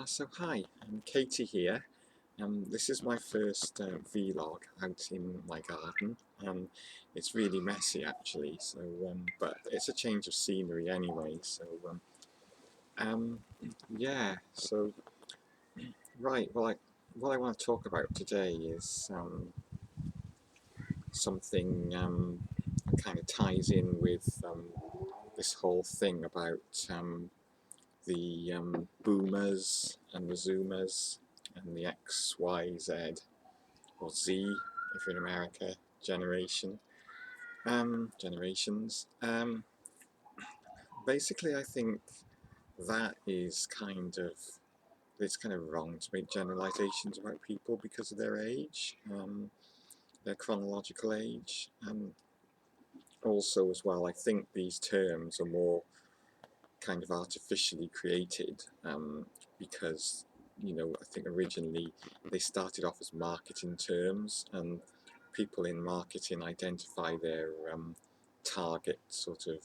So hi, I'm Katie here. This is my first vlog out in my garden. It's really messy actually, but it's a change of scenery anyway. Um, yeah. So right, what I want to talk about today is something that kind of ties in with this whole thing about the boomers and the zoomers and the X, Y, Z, or Z if you're in America, generations. Basically, I think that is it's kind of wrong to make generalizations about people because of their age, their chronological age, and also as well, I think these terms are more kind of artificially created because I think originally they started off as marketing terms, and people in marketing identify their target sort of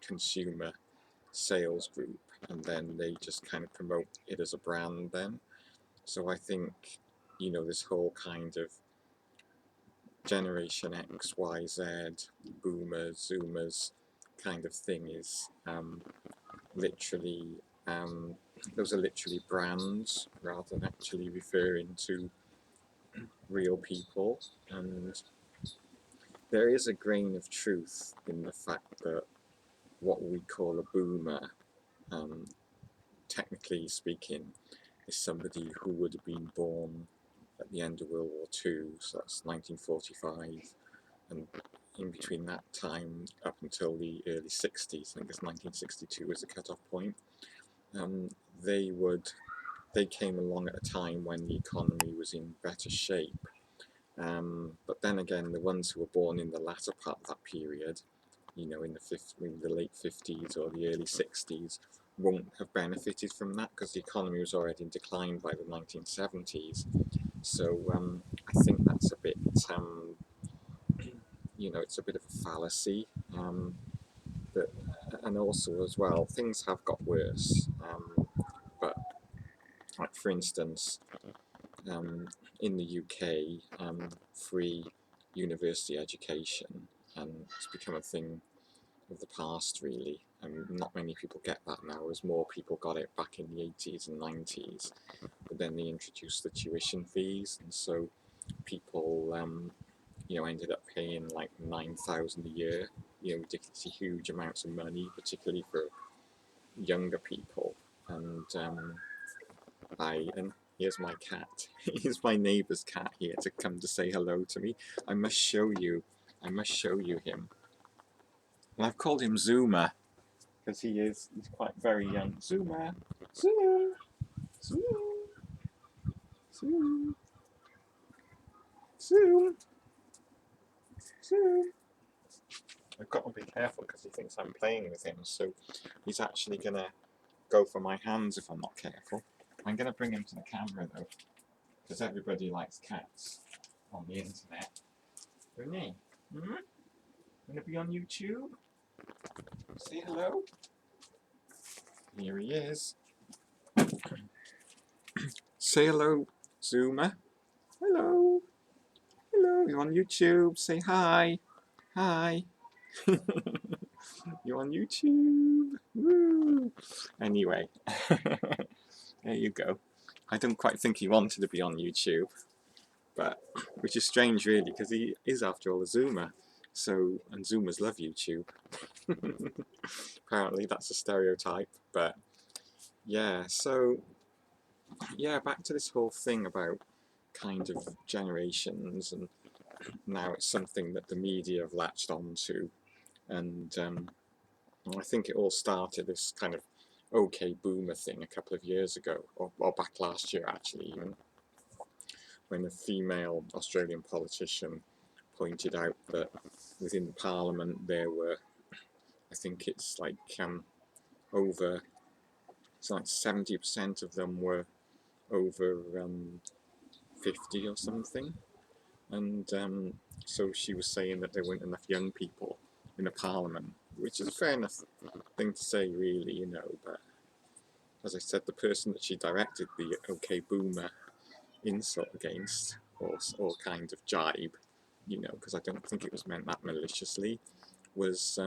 consumer sales group, and then they just kind of promote it as a brand then. So I think this whole kind of generation X, Y, Z, boomers, zoomers kind of thing is literally those are literally brands rather than actually referring to real people. And there is a grain of truth in the fact that what we call a boomer, um, technically speaking, is somebody who would have been born at the end of World War II, so that's 1945, and in between that time up until the early 60s, I think it's 1962 as a cut-off point. um, they would they came along at a time when the economy was in better shape. But then again, the ones who were born in the latter part of that period, in the late 50s or the early 60s, won't have benefited from that because the economy was already in decline by the 1970s. So I think that's a bit, it's a bit of a fallacy. But, and also as well, things have got worse. But like for instance, um, in the UK, free university education, and it's become a thing of the past really, and not many people get that now, as more people got it back in the 80s and 90s, but then they introduced the tuition fees, and so people ended up paying like 9,000 a year, ridiculously huge amounts of money, particularly for younger people. And here's my cat. Here's my neighbour's cat here to come to say hello to me. I must show you. I must show you him. And I've called him Zoomer because he's quite very young. Zoomer, Zoom, Zoom, Zoom, Zoom, Zoom. I've got to be careful because he thinks I'm playing with him, so he's actually gonna go for my hands if I'm not careful. I'm gonna bring him to the camera though, because everybody likes cats on the internet. Renee, gonna be on YouTube? Say hello. Here he is. Say hello, Zoomer. Hello. Hello. You're on YouTube. Say hi. Hi. You're on YouTube. Woo. Anyway, there you go. I don't quite think he wanted to be on YouTube, but which is strange really, because he is after all a Zoomer. So, and Zoomers love YouTube. Apparently that's a stereotype, but yeah, so yeah, back to this whole thing about kind of generations, and now it's something that the media have latched onto, and I think it all started this kind of okay boomer thing a couple of years ago, or back last year actually, even when a female Australian politician pointed out that within the parliament there were, I think over, it's like 70% of them were over 50 or something, and so she was saying that there weren't enough young people in the parliament, which is a fair enough thing to say, really, but as I said, the person that she directed the "Okay Boomer" insult against, or kind of jibe, you know, because I don't think it was meant that maliciously, was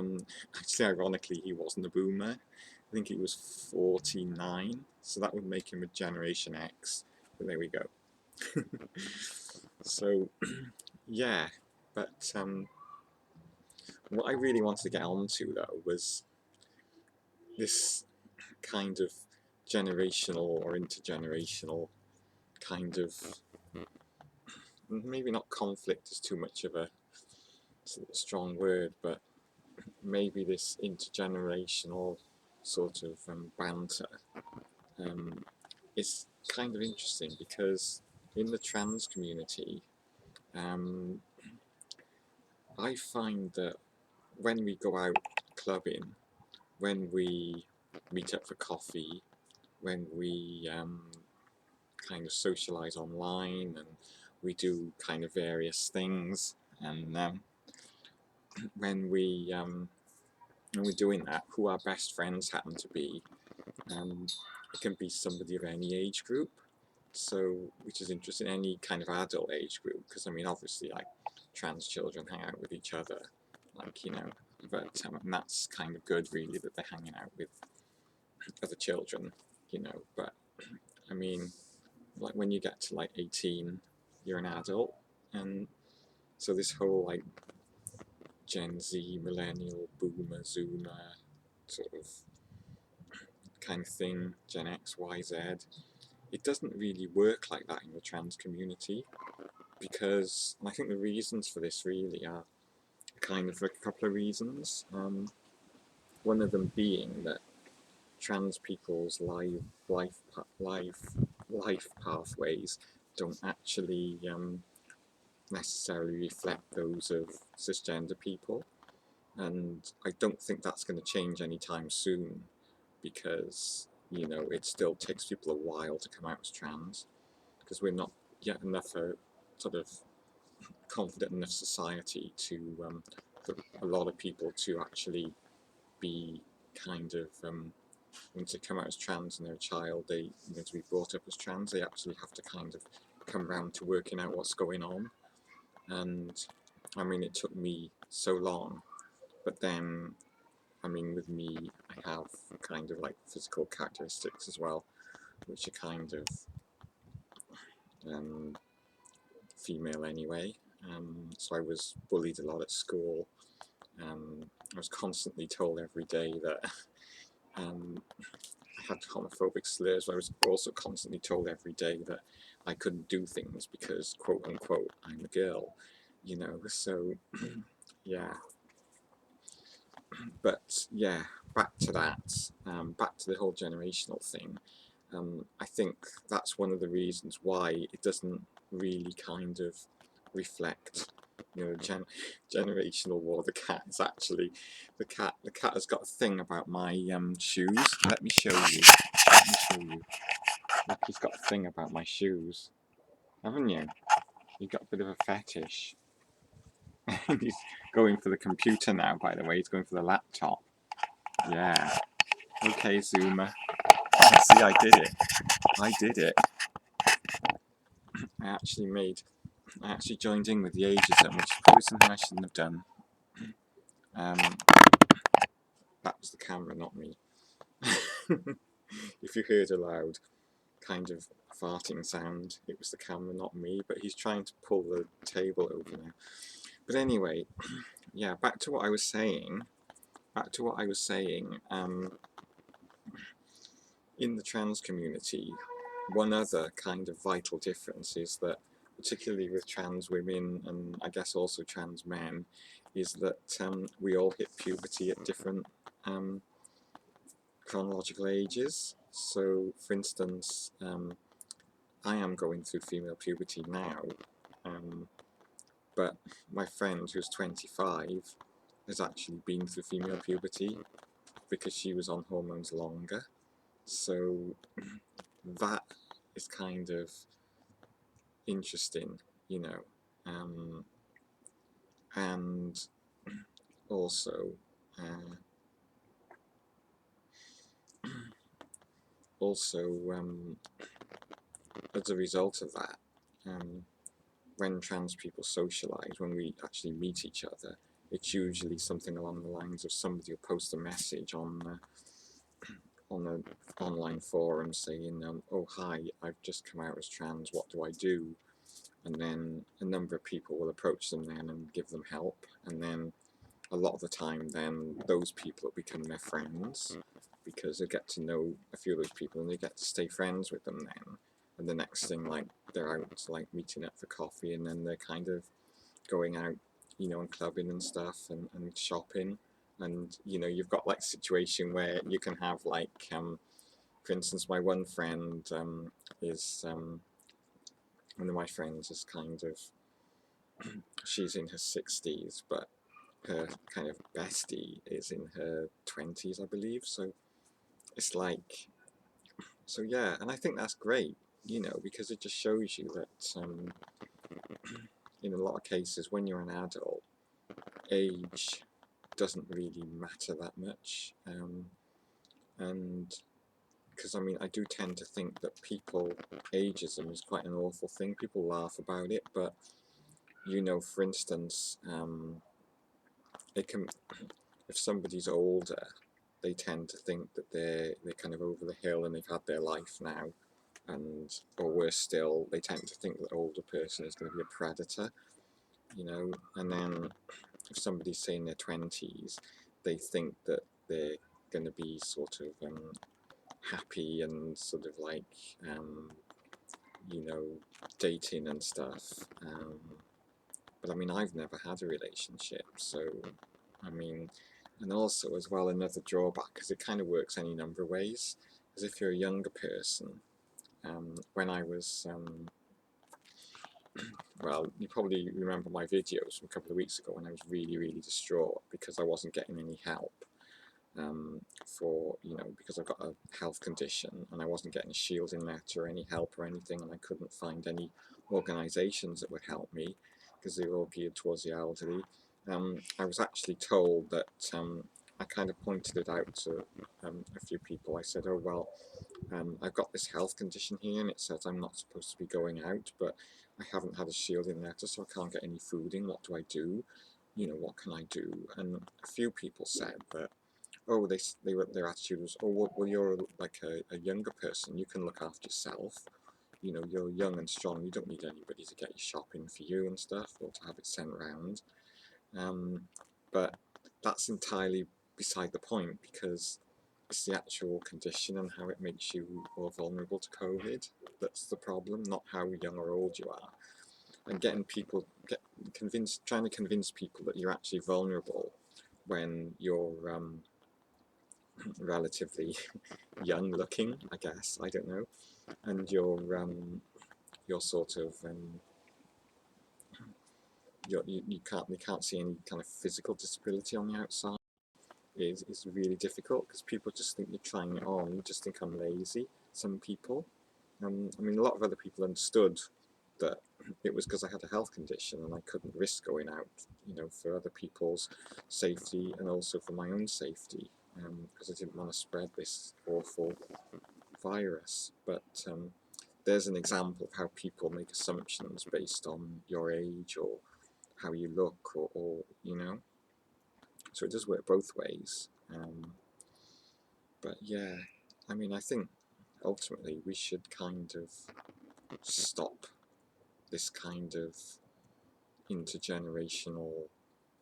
actually, ironically, he wasn't a boomer. I think he was 49, so that would make him a Generation X. But there we go. So, yeah, but what I really wanted to get onto, though, was this kind of generational or intergenerational kind of, maybe not conflict is too much of a strong word, but maybe this intergenerational sort of banter is kind of interesting, because in the trans community, I find that when we go out clubbing, when we meet up for coffee, when we kind of socialise online, and we do kind of various things, and when we're doing that, who our best friends happen to be, it can be somebody of any age group. So, which is interesting, any kind of adult age group, because I mean, obviously, like, trans children hang out with each other, like, you know, but and that's kind of good, really, that they're hanging out with other children, you know. But I mean, like, when you get to like 18, you're an adult, and so this whole like Gen Z, millennial, boomer, zoomer sort of kind of thing, Gen X, Y, Z, it doesn't really work like that in the trans community, because, and I think the reasons for this really are kind of a couple of reasons. One of them being that trans people's life pathways don't actually necessarily reflect those of cisgender people, and I don't think that's going to change anytime soon, because, you know, it still takes people a while to come out as trans, because we're not yet enough a sort of confident enough society to for a lot of people to actually be kind of when they come out as trans and they're a child, they, you know, to be brought up as trans, they actually have to kind of come round to working out what's going on. And I mean, it took me so long, but then, I mean, with me, I have kind of like physical characteristics as well, which are kind of female anyway. So I was bullied a lot at school. I was constantly told every day that I had homophobic slurs. I was also constantly told every day that I couldn't do things because, quote unquote, I'm a girl, you know. So yeah, but yeah, back to that, back to the whole generational thing. I think that's one of the reasons why it doesn't really kind of reflect, you know, generational war. The cat is actually, the cat has got a thing about my shoes. Let me show you. Let me show you. Look, he's got a thing about my shoes, haven't you? You've got a bit of a fetish. He's going for the computer now, by the way. He's going for the laptop. Yeah. Okay, Zoomer. See, I did it. I did it. I actually joined in with the ageism, which is probably something I shouldn't have done. That was the camera, not me. If you heard a loud kind of farting sound, it was the camera, not me, but he's trying to pull the table over now. But anyway, yeah, back to what I was saying. In the trans community, one other kind of vital difference is that, particularly with trans women and I guess also trans men, is that we all hit puberty at different chronological ages. So, for instance, I am going through female puberty now, but my friend who's 25 has actually been through female puberty because she was on hormones longer. So that is kind of interesting, you know, and also also, as a result of that, when trans people socialise, when we actually meet each other, it's usually something along the lines of somebody will post a message on an online forum saying, oh hi, I've just come out as trans, what do I do? And then a number of people will approach them then and give them help, and then a lot of the time then those people become their friends, because they get to know a few of those people and they get to stay friends with them then. And the next thing, like, they're out like meeting up for coffee, and then they're kind of going out, you know, and clubbing and stuff, and shopping. And you know, you've got like a situation where you can have like, for instance, my one friend is one of my friends is kind of, she's in her 60s, but her kind of bestie is in her 20s, I believe. So it's like, so yeah, and I think that's great, you know, because it just shows you that in a lot of cases when you're an adult, age doesn't really matter that much. And because I mean, I do tend to think that ageism is quite an awful thing. People laugh about it, but you know, for instance, it can, if somebody's older, they tend to think that they're kind of over the hill and they've had their life now, and or worse still, they tend to think that the older person is going to be a predator, you know. And then if somebody's say in their 20s, they think that they're going to be sort of happy and sort of like you know, dating and stuff. But I mean, I've never had a relationship, so I mean, and also as well, another drawback, because it kind of works any number of ways, is if you're a younger person. When I was, well, you probably remember my videos from a couple of weeks ago when I was really, really distraught because I wasn't getting any help. For, you know, because I've got a health condition and I wasn't getting a shielding letter or any help or anything, and I couldn't find any organisations that would help me because they were all geared towards the elderly. I was actually told that, I kind of pointed it out to a few people. I said, oh well, I've got this health condition here and it says I'm not supposed to be going out, but I haven't had a shielding letter, so I can't get any food in. What do I do? You know, what can I do? And a few people said that, oh, their attitude was, oh, well, you're like a younger person, you can look after yourself, you know, you're young and strong, you don't need anybody to get you shopping for you and stuff, or to have it sent round. But that's entirely beside the point, because it's the actual condition and how it makes you more vulnerable to COVID that's the problem, not how young or old you are. And getting people, trying to convince people that you're actually vulnerable when you're relatively young looking, I guess, I don't know, and you're sort of you can't see any kind of physical disability on the outside is really difficult, because people just think you're trying it on. You just think I'm lazy, some people. I mean, a lot of other people understood that it was because I had a health condition and I couldn't risk going out, you know, for other people's safety and also for my own safety, because I didn't want to spread this awful virus. But there's an example of how people make assumptions based on your age or how you look, or you know. So it does work both ways. But yeah, I mean, I think ultimately we should kind of stop this kind of intergenerational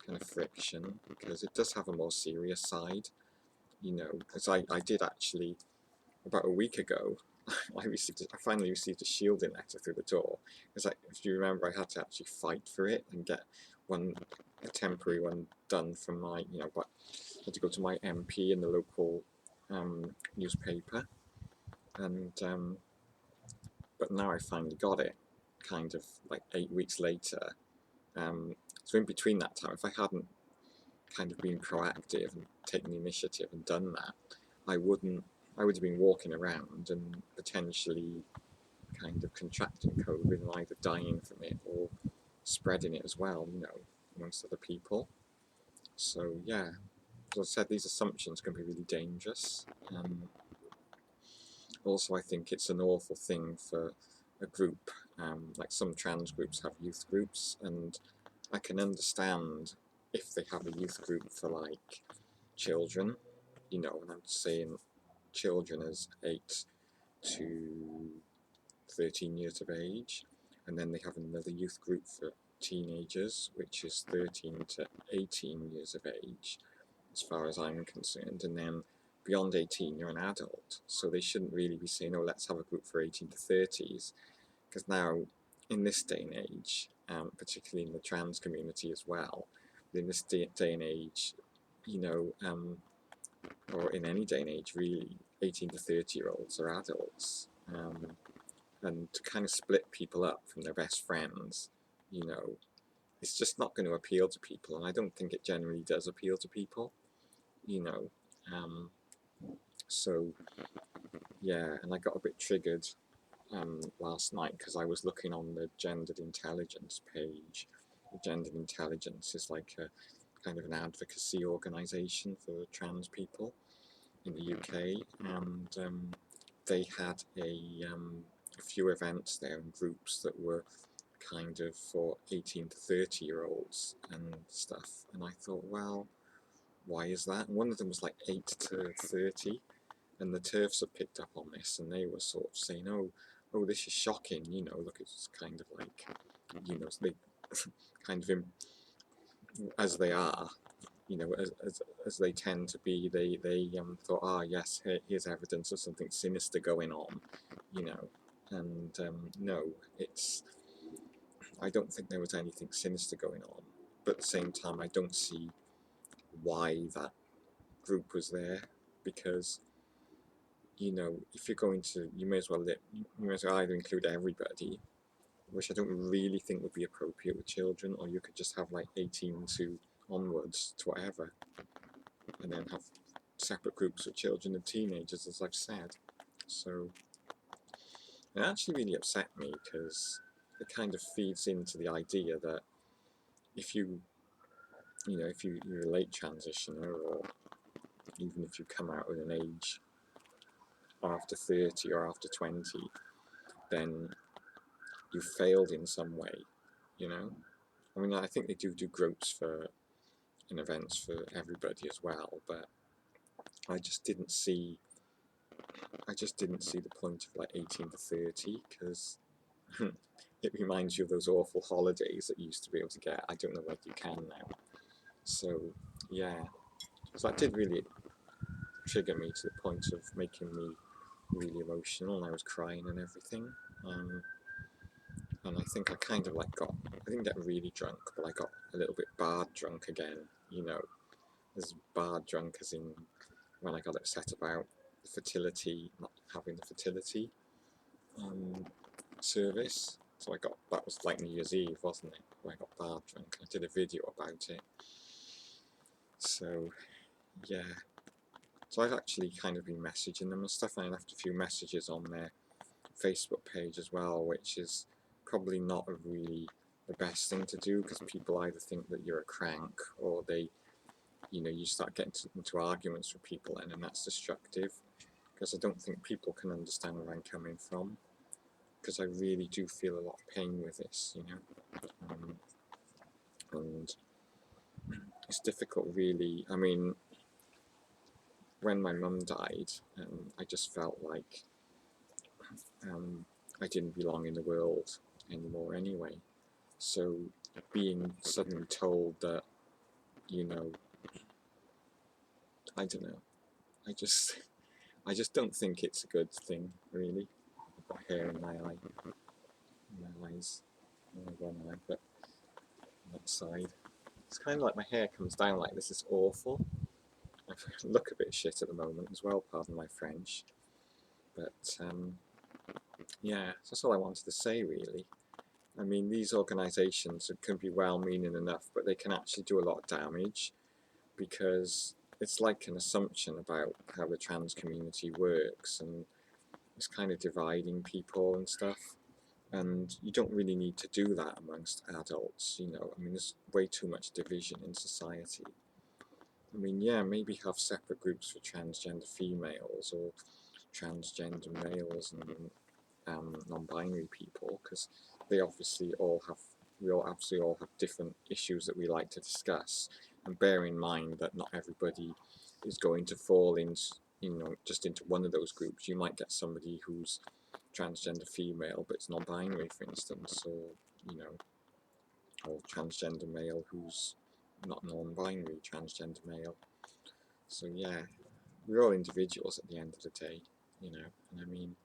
kind of friction, because it does have a more serious side, you know. Because I did actually, about a week ago, I finally received a shielding letter through the door. Because if you remember, I had to actually fight for it and get a temporary one done from my, you know, but I had to go to my MP in the local newspaper, and but now I finally got it, kind of like 8 weeks later. So in between that time, if I hadn't kind of been proactive and taken the initiative and done that, I would have been walking around and potentially kind of contracting COVID and either dying from it or spreading it as well, you know, amongst other people. So yeah, as I said, these assumptions can be really dangerous. Also, I think it's an awful thing for a group, like some trans groups have youth groups, and I can understand if they have a youth group for like children, you know, and I'm saying children as 8 to 13 years of age, and then they have another youth group for teenagers, which is 13 to 18 years of age, as far as I'm concerned, and then beyond 18 you're an adult, so they shouldn't really be saying, oh, let's have a group for 18 to 30s, because now in this day and age, particularly in the trans community as well, in this day and age, you know, or in any day and age really, 18 to 30-year-olds are adults, and to kind of split people up from their best friends, you know, it's just not going to appeal to people, and I don't think it generally does appeal to people, you know. So yeah, and I got a bit triggered last night because I was looking on the Gendered Intelligence page. Gendered Intelligence is like a kind of an advocacy organisation for trans people in the UK, and they had a few events there and groups that were kind of for 18 to 30-year-olds and stuff, and I thought, well, why is that? And one of them was like 8 to 30, and the TERFs had picked up on this, and they were sort of saying, oh, this is shocking, you know, look, it's kind of like, you know, they kind of, as they are, you know, as they tend to be, they thought, ah, yes, here's evidence of something sinister going on, you know, and no, I don't think there was anything sinister going on, but at the same time, I don't see why that group was there, because, you know, if you're going to, you may as well either include everybody, which I don't really think would be appropriate with children, or you could just have like 18 to onwards to whatever, and then have separate groups of children and teenagers, as I've said. So it actually really upset me, because it kind of feeds into the idea that if you're a late transitioner, or even if you come out at an age after 30 or after 20, then you failed in some way, you know? I mean, I think they do groups for and events for everybody as well, but I just didn't see the point of like 18 to 30, because it reminds you of those awful holidays that you used to be able to get. I don't know whether you can now. So yeah, so that did really trigger me to the point of making me really emotional, and I was crying and everything. And I think I kind of like I didn't get really drunk, but I got a little bit bad drunk again, you know, as bad drunk as in when I got upset about the fertility, not having the fertility service. So that was like New Year's Eve, wasn't it, where I got bad drunk. I did a video about it. So yeah, so I've actually kind of been messaging them and stuff, and I left a few messages on their Facebook page as well, which is probably not really the best thing to do, because people either think that you're a crank, or you start getting into arguments with people, and that's destructive, because I don't think people can understand where I'm coming from, because I really do feel a lot of pain with this, you know, and it's difficult really. I mean, when my mum died, I just felt like I didn't belong in the world anymore anyway. So being suddenly told that, you know, I don't know, I just don't think it's a good thing, really. I've got hair in my eyes, in my one eye, but on that side. It's kind of like my hair comes down like this. It's awful. I look a bit shit at the moment as well, pardon my French. But yeah, that's all I wanted to say, really. I mean, these organisations can be well-meaning enough, but they can actually do a lot of damage, because it's like an assumption about how the trans community works, and it's kind of dividing people and stuff. And you don't really need to do that amongst adults, you know. I mean, there's way too much division in society. I mean, yeah, maybe have separate groups for transgender females, or transgender males and non-binary people, because they obviously all have, we all absolutely all have different issues that we like to discuss, and bear in mind that not everybody is going to fall into, you know, just into one of those groups. You might get somebody who's transgender female but it's non-binary, for instance, or, you know, or transgender male who's not non-binary transgender male. So yeah, we're all individuals at the end of the day, you know, and I mean,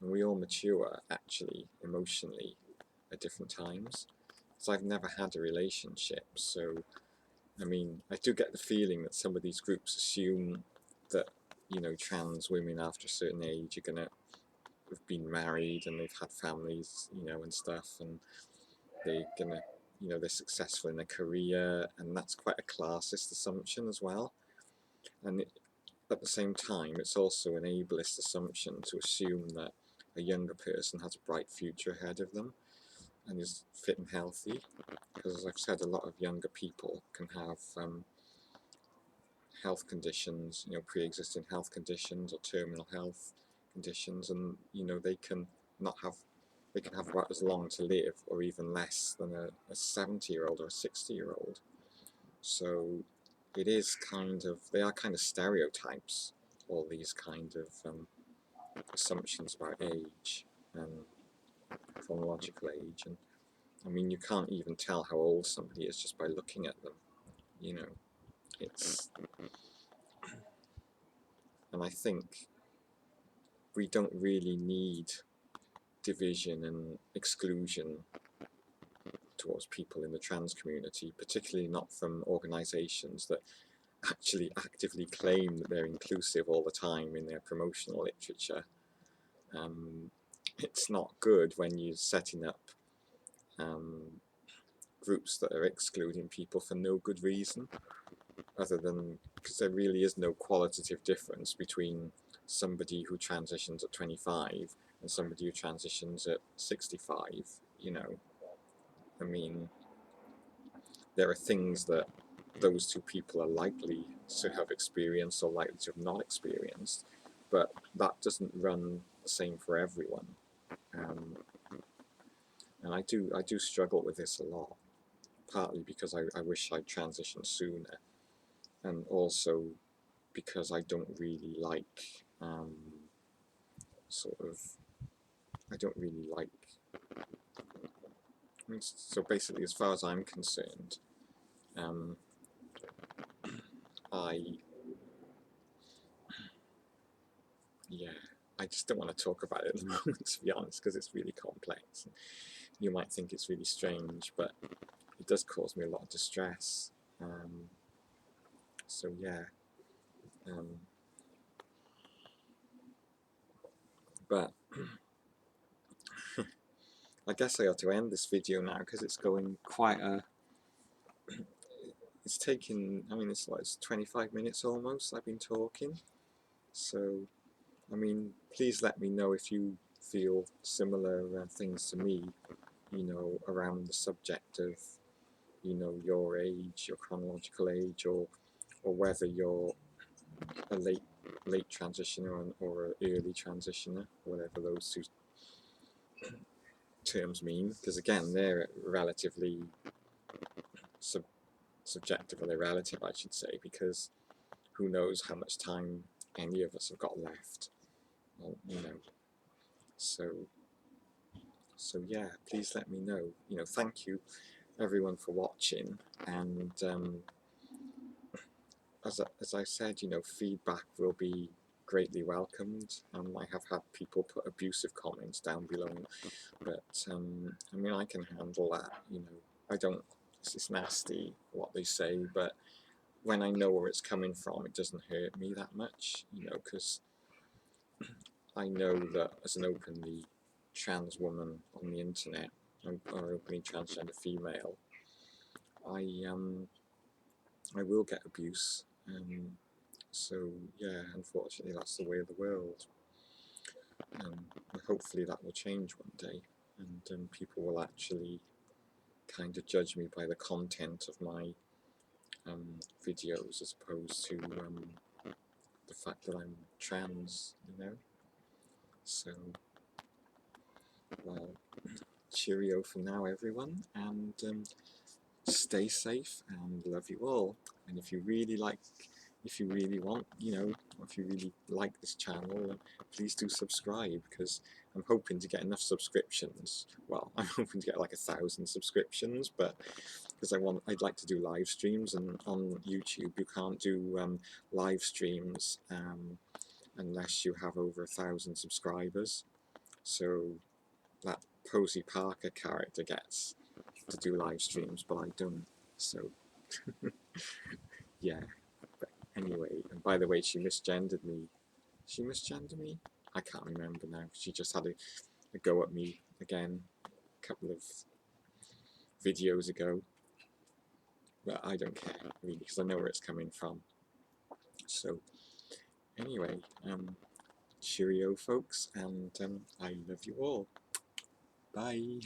and we all mature actually emotionally at different times. So I've never had a relationship, so I mean, I do get the feeling that some of these groups assume that, you know, trans women after a certain age are gonna have been married and they've had families, you know, and stuff, and they're gonna, you know, they're successful in their career, and that's quite a classist assumption as well. And at the same time, it's also an ableist assumption to assume that a younger person has a bright future ahead of them and is fit and healthy, because as I've said, a lot of younger people can have health conditions, you know, pre-existing health conditions or terminal health conditions, and you know, they can not have, they can have about as long to live or even less than a 70-year-old or a 60-year-old. So it is kind of, they are kind of stereotypes, all these kind of assumptions about age and chronological age. And I mean, you can't even tell how old somebody is just by looking at them, you know. It's, and I think we don't really need division and exclusion towards people in the trans community, particularly not from organisations that actually actively claim that they're inclusive all the time in their promotional literature. It's not good when you're setting up groups that are excluding people for no good reason, other than because there really is no qualitative difference between somebody who transitions at 25 and somebody who transitions at 65, you know. I mean, there are things that those two people are likely to have experienced or likely to have not experienced, but that doesn't run the same for everyone. And I do struggle with this a lot, partly because I wish I'd transitioned sooner, and also because I don't really like sort of, I don't really like, I mean, so basically as far as I'm concerned, yeah, I just don't want to talk about it at the moment, to be honest, because it's really complex. You might think it's really strange, but it does cause me a lot of distress. So yeah, but I guess I ought to end this video now because it's going quite a, it's taken, I mean, it's like, it's 25 minutes almost I've been talking. So, I mean, please let me know if you feel similar things to me, you know, around the subject of, you know, your age, your chronological age, or whether you're a late transitioner or an early transitioner, whatever those two terms mean, because again, they're relatively subjective, or they're relative, I should say, because who knows how much time any of us have got left, you know. So yeah, please let me know. You know, thank you everyone for watching, and as I said, you know, feedback will be greatly welcomed. I have had people put abusive comments down below, but I mean, I can handle that. You know, I don't. It's nasty what they say, but when I know where it's coming from, it doesn't hurt me that much. You know, because I know that as an openly trans woman on the internet, or openly transgender female, I will get abuse. So yeah, unfortunately, that's the way of the world. Hopefully that will change one day, and people will actually kind of judge me by the content of my videos as opposed to the fact that I'm trans, you know. So, well, cheerio for now, everyone, and stay safe and love you all. And if you really want, you know, if you really like this channel, please do subscribe, because I'm hoping to get enough subscriptions. Well, I'm hoping to get like 1,000 subscriptions, but because I'd like to do live streams, and on YouTube you can't do live streams unless you have over 1,000 subscribers. So that Posey Parker character gets to do live streams, but I don't. So yeah. But anyway, and by the way, she misgendered me. She misgendered me? I can't remember now. She just had a go at me again a couple of videos ago. But I don't care, really, because I know where it's coming from. So anyway, cheerio, folks, and I love you all. Bye.